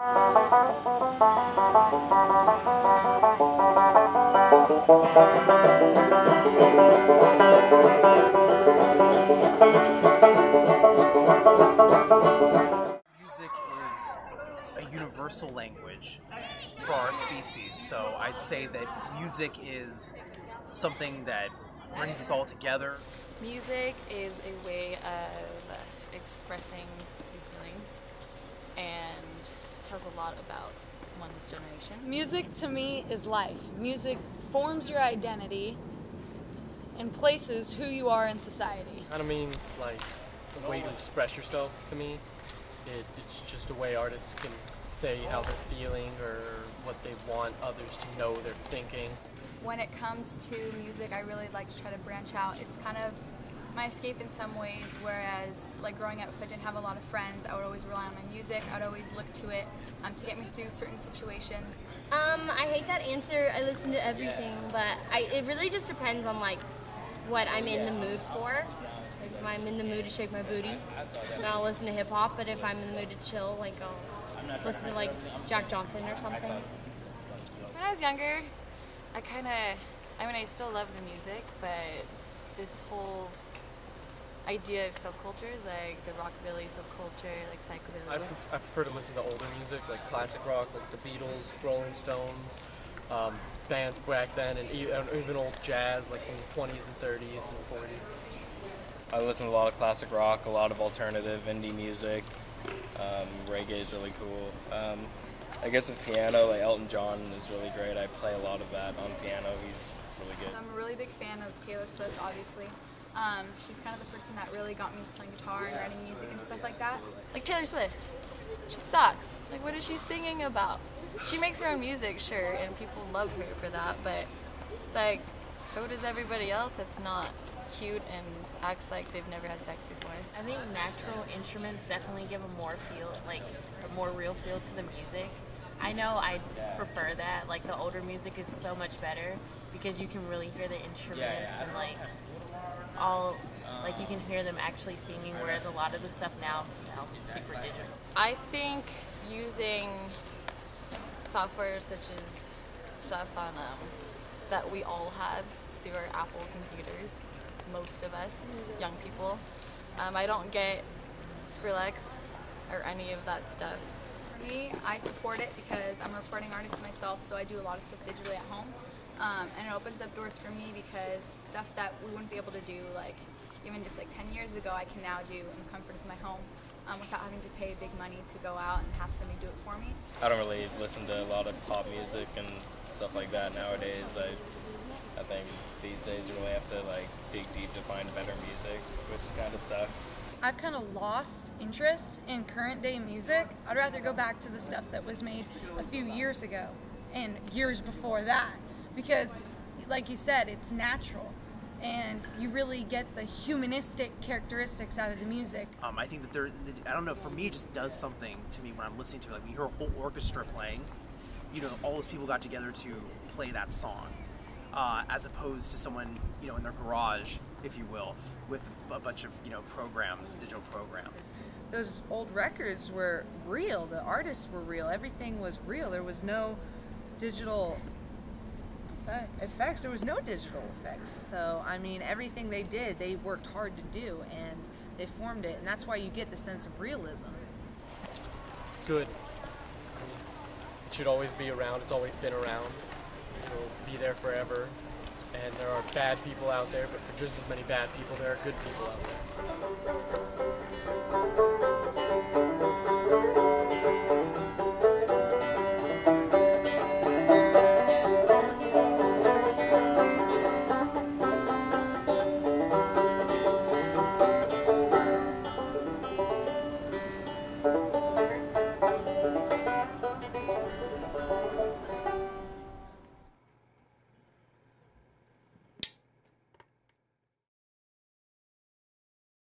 Music is a universal language for our species, so I'd say that music is something that brings us all together. Music is a way of expressing your feelings and tells a lot about one's generation. Music to me is life. Music forms your identity and places who you are in society. Kind of means like a way to express yourself to me. It's just a way artists can say how they're feeling or what they want others to know they're thinking. When it comes to music, I really like to try to branch out. It's kind of my escape in some ways, whereas like growing up, if I didn't have a lot of friends, I would always rely on my music. I would always look to it to get me through certain situations. I hate that answer. I listen to everything, but it really just depends on like what I'm in the mood for. Like if I'm in the mood to shake my booty, then I'll listen to hip hop. But if I'm in the mood to chill, like I'll listen to like Jack Johnson or something. When I was younger, I still love the music, but this whole idea of subcultures, like the rockabilly subculture, like psychobilly. I prefer to listen to older music, like classic rock, like the Beatles, Rolling Stones, bands back then, and even old jazz, like from the 20s and 30s and 40s. I listen to a lot of classic rock, a lot of alternative indie music. Reggae is really cool. I guess with piano, like Elton John is really great. I play a lot of that on piano. He's really good. I'm a really big fan of Taylor Swift, obviously. She's kind of the person that really got me into playing guitar and writing music and stuff like that. Like Taylor Swift, she sucks. Like, what is she singing about? She makes her own music, sure, and people love her for that, but it's like, so does everybody else that's not cute and acts like they've never had sex before. I think natural instruments definitely give a more feel, like a more real feel to the music. I know I prefer that. Like the older music is so much better because you can really hear the instruments and like all, like you can hear them actually singing, whereas a lot of the stuff now sounds super digital. I think using software such as stuff on that we all have through our Apple computers, most of us, young people. I don't get Skrillex or any of that stuff. For me, I support it because I'm a recording artist myself, so I do a lot of stuff digitally at home. And it opens up doors for me because stuff that we wouldn't be able to do like even just like 10 years ago, I can now do in the comfort of my home without having to pay big money to go out and have somebody do it for me. I don't really listen to a lot of pop music and stuff like that nowadays. I think these days you really have to like dig deep to find better music, which kind of sucks. I've kind of lost interest in current day music. I'd rather go back to the stuff that was made a few years ago and years before that, because like you said, it's natural and you really get the humanistic characteristics out of the music. I think that I don't know, for me it just does something to me when I'm listening to it. Like when you hear a whole orchestra playing, you know, all those people got together to play that song. As opposed to someone, you know, in their garage, if you will, with a bunch of, you know, programs, digital programs. Those old records were real. The artists were real. Everything was real. There was no digital effects. There was no digital effects. So, I mean, everything they did, they worked hard to do, and they formed it, and that's why you get the sense of realism. It's good. It should always be around. It's always been around. It'll be there forever, and there are bad people out there, but for just as many bad people, there are good people out there.